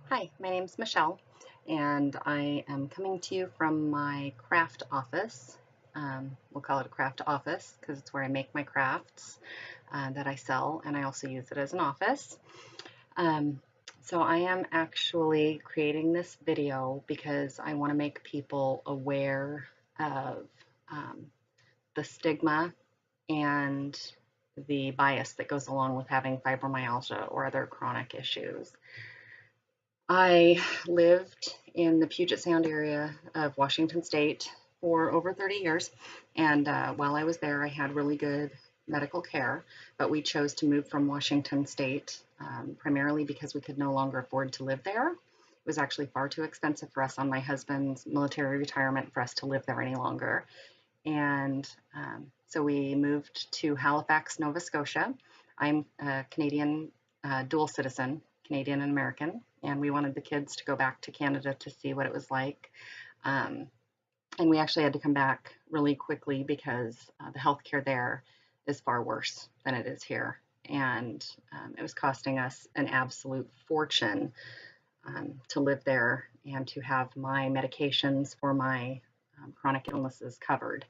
Hi, my name's Michelle, and I am coming to you from my craft office. We'll call it a craft office because it's where I make my crafts that I sell, and I also use it as an office. Um, so I am actually creating this video because I want to make people aware of um, the stigma and the bias that goes along with having fibromyalgia or other chronic issues. I lived in the Puget Sound area of Washington State for over 30 years. And while I was there, I had really good medical care. But we chose to move from Washington State primarily because we could no longer afford to live there. It was actually far too expensive for us on my husband's military retirement for us to live there any longer. And so we moved to Halifax, Nova Scotia. I'm a Canadian dual citizen, Canadian and American, and we wanted the kids to go back to Canada to see what it was like. Um, and we actually had to come back really quickly because the healthcare there is far worse than it is here. And it was costing us an absolute fortune to live there and to have my medications for my chronic illnesses covered.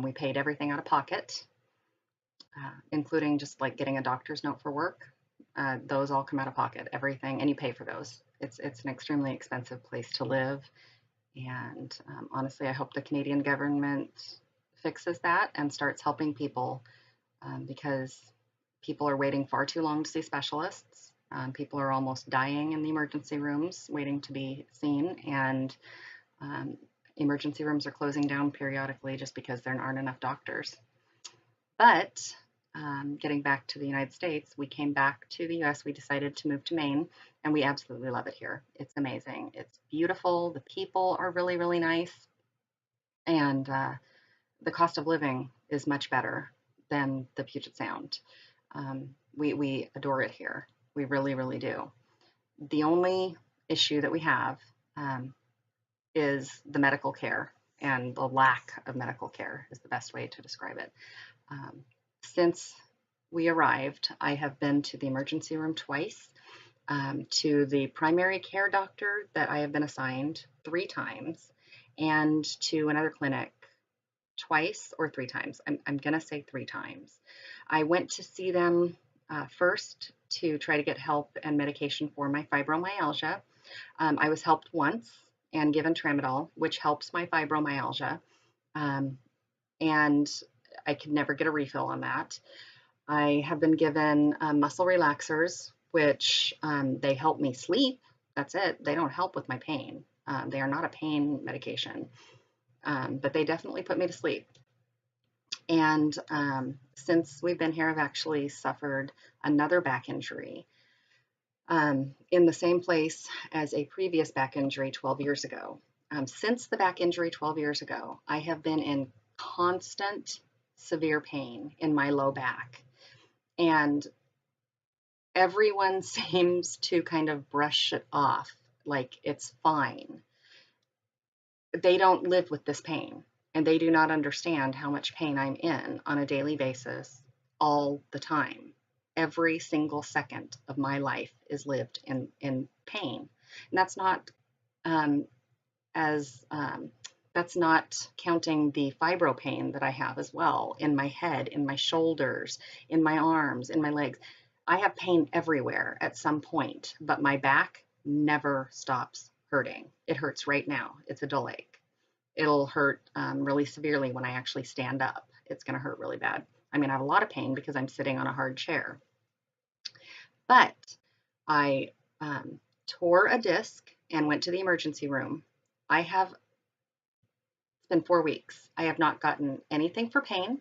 We paid everything out of pocket, including just like getting a doctor's note for work. Those all come out of pocket, everything, and you pay for those. It's an extremely expensive place to live, and honestly, I hope the Canadian government fixes that and starts helping people because people are waiting far too long to see specialists. People are almost dying in the emergency rooms waiting to be seen, and um, emergency rooms are closing down periodically just because there aren't enough doctors. But getting back to the United States, we came back to the US. We decided to move to Maine, and we absolutely love it here. It's amazing. It's beautiful. The people are really, really nice. And the cost of living is much better than the Puget Sound. We adore it here. We really, really do. The only issue that we have um, is the medical care, and the lack of medical care is the best way to describe it. Um, since we arrived, I have been to the emergency room twice, to the primary care doctor that I have been assigned 3 times, and to another clinic twice or 3 times. I'm going to say 3 times. I went to see them first to try to get help and medication for my fibromyalgia. I was helped once and given tramadol, which helps my fibromyalgia. Um, and I could never get a refill on that. I have been given muscle relaxers, which they help me sleep. That's it. They don't help with my pain. They are not a pain medication, but they definitely put me to sleep. And since we've been here, I've actually suffered another back injury in the same place as a previous back injury 12 years ago. Since the back injury 12 years ago, I have been in constant severe pain in my low back. And everyone seems to kind of brush it off like it's fine. They don't live with this pain, and they do not understand how much pain I'm in on a daily basis all the time. Every single second of my life is lived in pain. And um, as that's not counting the fibro pain that I have as well in my head, in my shoulders, in my arms, in my legs. I have pain everywhere at some point, but my back never stops hurting. It hurts right now. It's a dull ache. It'll hurt really severely when I actually stand up. It's going to hurt really bad. I mean, I have a lot of pain because I'm sitting on a hard chair. But I tore a disc and went to the emergency room. I have It's been 4 weeks. I have not gotten anything for pain.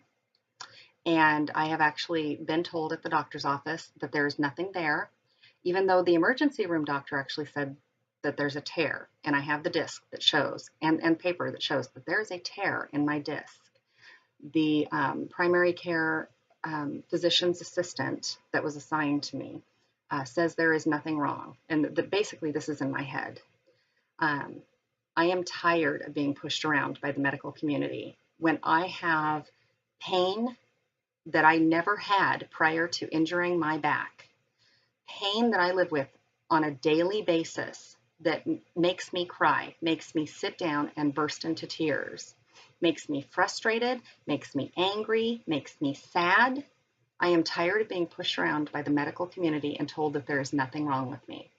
And I have actually been told at the doctor's office that there is nothing there, even though the emergency room doctor actually said that there's a tear. And I have the disc that shows, and paper that shows that there's a tear in my disc. The primary care physician's assistant that was assigned to me says there is nothing wrong. And basically, this is in my head. Um, I am tired of being pushed around by the medical community. When I have pain that I never had prior to injuring my back, pain that I live with on a daily basis that makes me cry, makes me sit down and burst into tears, makes me frustrated, makes me angry, makes me sad. I am tired of being pushed around by the medical community and told that there is nothing wrong with me.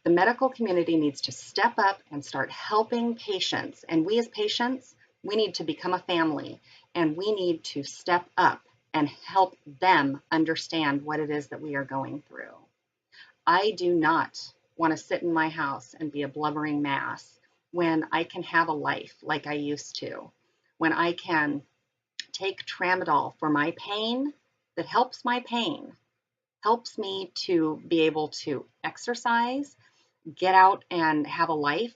The medical community needs to step up and start helping patients. And we as patients, we need to become a family, and we need to step up and help them understand what it is that we are going through. I do not want to sit in my house and be a blubbering mass when I can have a life like I used to, when I can take tramadol for my pain that helps my pain, helps me to be able to exercise, get out and have a life.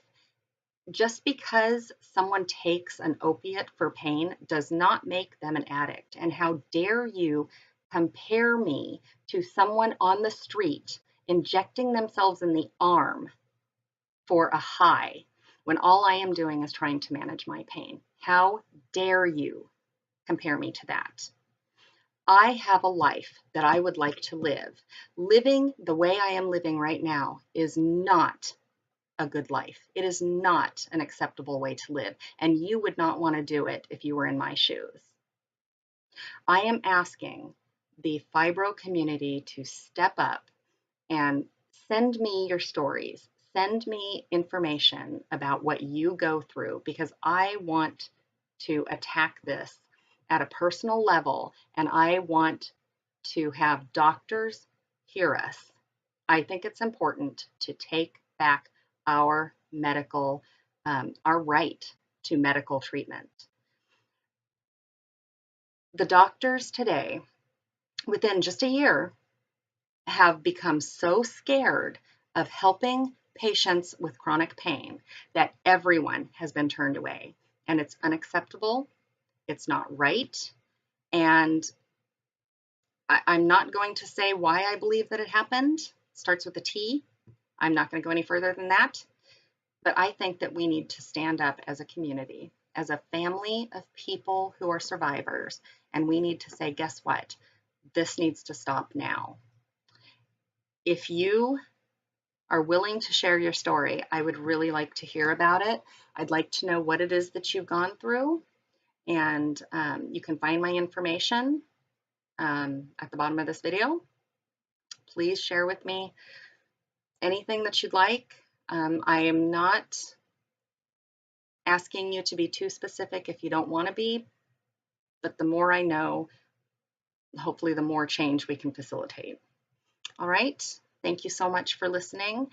Just because someone takes an opiate for pain does not make them an addict. And how dare you compare me to someone on the street injecting themselves in the arm for a high when all I am doing is trying to manage my pain? How dare you compare me to that? I have a life that I would like to live. Living the way I am living right now is not a good life. It is not an acceptable way to live, and you would not want to do it if you were in my shoes. I am asking the fibro community to step up and send me your stories. Send me information about what you go through, because I want to attack this at a personal level, and I want to have doctors hear us. I think it's important to take back our medical, our right to medical treatment. The doctors today, within just a year, have become so scared of helping patients with chronic pain that everyone has been turned away. And it's unacceptable. It's not right. And I'm not going to say why I believe that it happened. It starts with a T. I'm not going to go any further than that. But I think that we need to stand up as a community, as a family of people who are survivors. And we need to say, guess what? This needs to stop now. If you are willing to share your story, I would really like to hear about it. I'd like to know what it is that you've gone through. And you can find my information at the bottom of this video. Please share with me anything that you'd like. I am not asking you to be too specific if you don't want to be, but the more I know, hopefully the more change we can facilitate. All right. Thank you so much for listening.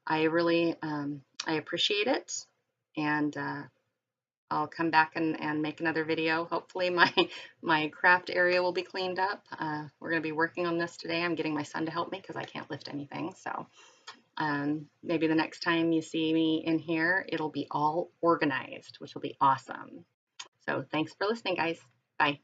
I really, I appreciate it. And I'll come back and make another video. Hopefully my craft area will be cleaned up. We're going to be working on this today. I'm getting my son to help me because I can't lift anything. So maybe the next time you see me in here, it'll be all organized, which will be awesome. So thanks for listening, guys. Bye.